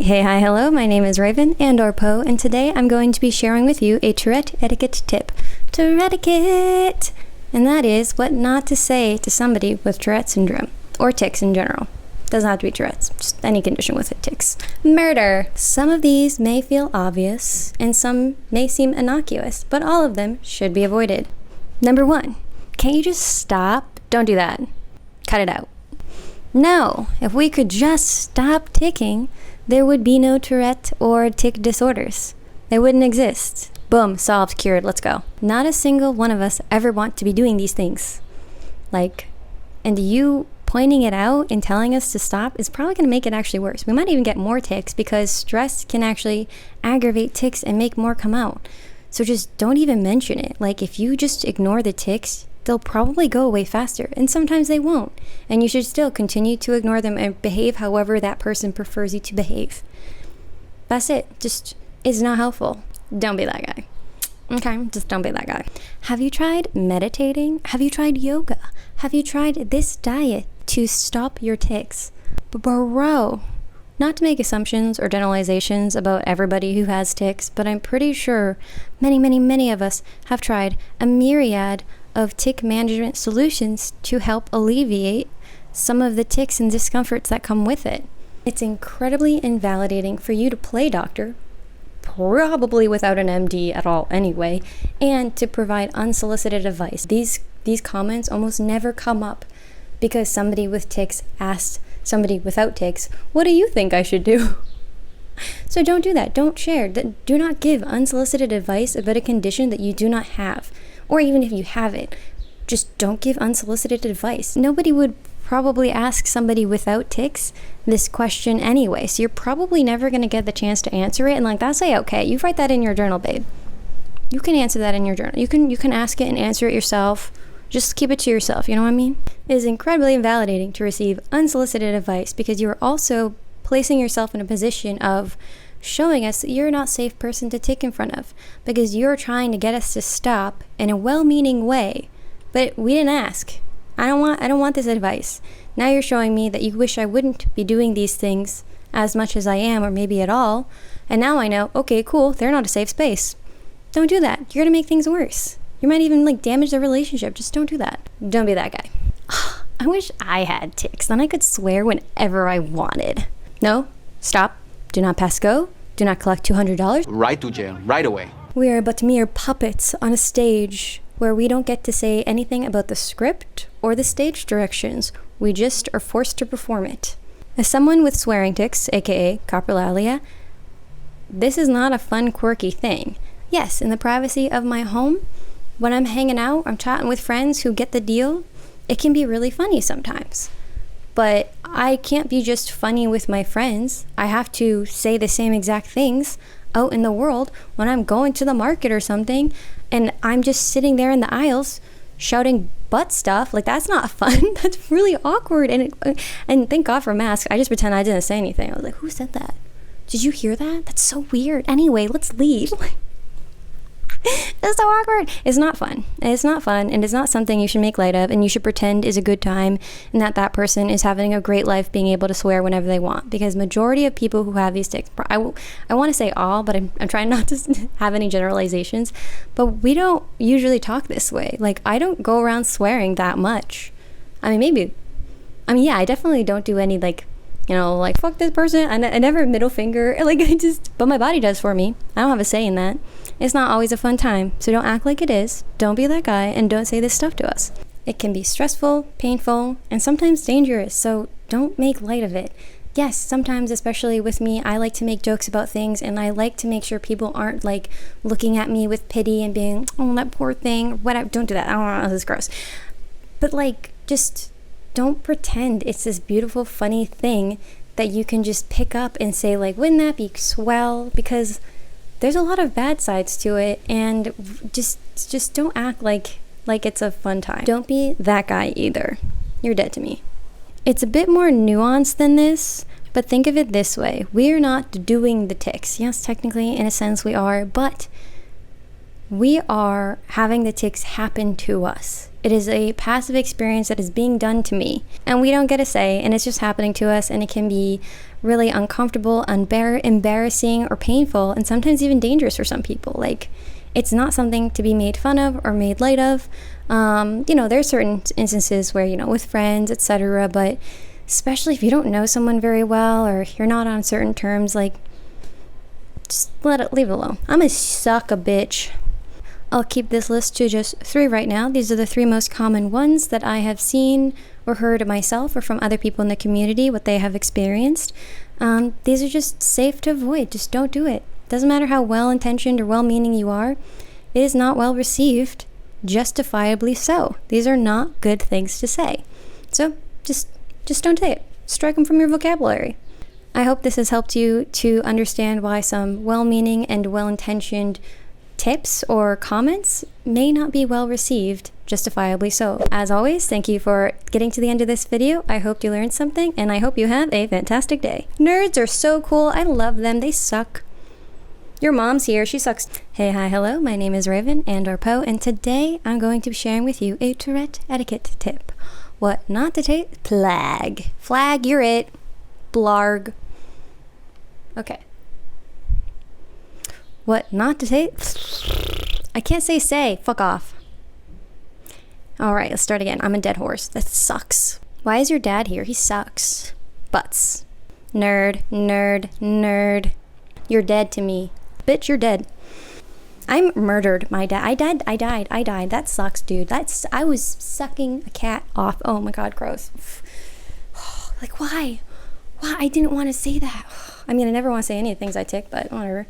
Hey, hi, hello, my name is Raven and/or Poe, and today I'm going to be sharing with you a Tourette etiquette tip. Tourettiquette! And that is what not to say to somebody with Tourette syndrome, or tics in general. Doesn't have to be Tourette's, just any condition with it, tics. Murder! Some of these may feel obvious, and some may seem innocuous, but all of them should be avoided. Number 1, can't you just stop? Don't do that. Cut it out. No, if we could just stop ticking, there would be no Tourette or tic disorders. They wouldn't exist. Boom, solved, cured, let's go. Not a single one of us ever want to be doing these things. And you pointing it out and telling us to stop is probably going to make it actually worse. We might even get more tics because stress can actually aggravate tics and make more come out. So just don't even mention it. If you just ignore the tics, they'll probably go away faster, and sometimes they won't. And you should still continue to ignore them and behave however that person prefers you to behave. That's it. Just, it's not helpful. Don't be that guy. Okay, just don't be that guy. Have you tried meditating? Have you tried yoga? Have you tried this diet to stop your tics? Bro, not to make assumptions or generalizations about everybody who has tics, but I'm pretty sure many of us have tried a myriad of tic management solutions to help alleviate some of the tics and discomforts that come with it. It's incredibly invalidating for you to play doctor, probably without an MD at all anyway, and to provide unsolicited advice. These comments almost never come up because somebody with tics asked somebody without tics, what do you think I should do? So don't do that. Don't share. Do not give unsolicited advice about a condition that you do not have. Or even if you have it, just don't give unsolicited advice. Nobody would probably ask somebody without tics this question anyway, so you're probably never going to get the chance to answer it. And that's okay. You write that in your journal, babe. You can answer that in your journal. You can ask it and answer it yourself. Just keep it to yourself, you know what I mean? It is incredibly invalidating to receive unsolicited advice because you are also placing yourself in a position of showing us that you're not a safe person to tic in front of because you're trying to get us to stop in a well-meaning way, but we didn't ask. I don't want this advice. Now you're showing me that you wish I wouldn't be doing these things as much as I am, or maybe at all, and now I know, okay, cool, they're not a safe space. Don't do that. You're gonna make things worse. You might even damage the relationship. Just don't do that. Don't be that guy. I wish I had tics, then I could swear whenever I wanted. No, stop. Do not pass go. Do not collect $200. Right to jail, right away. We are but mere puppets on a stage where we don't get to say anything about the script or the stage directions. We just are forced to perform it. As someone with swearing tics, aka Coprolalia, this is not a fun, quirky thing. Yes, in the privacy of my home, when I'm hanging out, I'm chatting with friends who get the deal, it can be really funny sometimes. But I can't be just funny with my friends. I have to say the same exact things out in the world when I'm going to the market or something and I'm just sitting there in the aisles shouting butt stuff. That's not fun. That's really awkward. And thank God for masks. I just pretend I didn't say anything. I was like, who said that? Did you hear that? That's so weird. Anyway, let's leave. It's so awkward. It's not fun. It's not fun, and it's not something you should make light of, and you should pretend is a good time and that person is having a great life being able to swear whenever they want, because majority of people who have these tics, I want to say all, but I'm trying not to have any generalizations, but we don't usually talk this way. I don't go around swearing that much. Yeah, I definitely don't do any fuck this person. I never middle finger. But my body does for me. I don't have a say in that. It's not always a fun time, so don't act like it is. Don't be that guy, and don't say this stuff to us. It can be stressful, painful, and sometimes dangerous, so don't make light of it. Yes, sometimes, especially with me, I like to make jokes about things, and I like to make sure people aren't looking at me with pity and being, oh, that poor thing. Whatever. Don't do that. I don't know. This is gross. But just don't pretend it's this beautiful, funny thing that you can just pick up and say, wouldn't that be swell? Because there's a lot of bad sides to it, and just don't act like it's a fun time. Don't be that guy either. You're dead to me. It's a bit more nuanced than this, but think of it this way. We're not doing the tics. Yes, technically, in a sense, we are, but we are having the tics happen to us. It is a passive experience that is being done to me, and we don't get a say, and it's just happening to us, and it can be really uncomfortable, embarrassing, or painful, and sometimes even dangerous for some people. Like, it's not something to be made fun of or made light of. There's certain instances where, with friends, etc., but especially if you don't know someone very well or you're not on certain terms, like, just leave it alone. I'm a suck a bitch. I'll keep this list to just 3 right now. These are the 3 most common ones that I have seen or heard myself or from other people in the community, what they have experienced. These are just safe to avoid. Just don't do it. Doesn't matter how well-intentioned or well-meaning you are. It is not well received, justifiably so. These are not good things to say. So just don't say it. Strike them from your vocabulary. I hope this has helped you to understand why some well-meaning and well-intentioned tips or comments may not be well received, justifiably so. As always, thank you for getting to the end of this video. I hope you learned something, and I hope you have a fantastic day. Nerds are so cool. I love them. They suck. Your mom's here. She sucks. Hey, hi, hello. My name is Raven and or Poe, and today I'm going to be sharing with you a Tourette etiquette tip. What not to take? Flag, you're it. Blarg. Okay. What not to take? I can't say. Fuck off. Alright, let's start again. I'm a dead horse. That sucks. Why is your dad here? He sucks. Butts. Nerd. You're dead to me. Bitch, you're dead. I murdered my dad. I died. That sucks, dude. I was sucking a cat off. Oh my god, gross. Like, why? I didn't want to say that. I mean, I never want to say any of the things I tick, but whatever.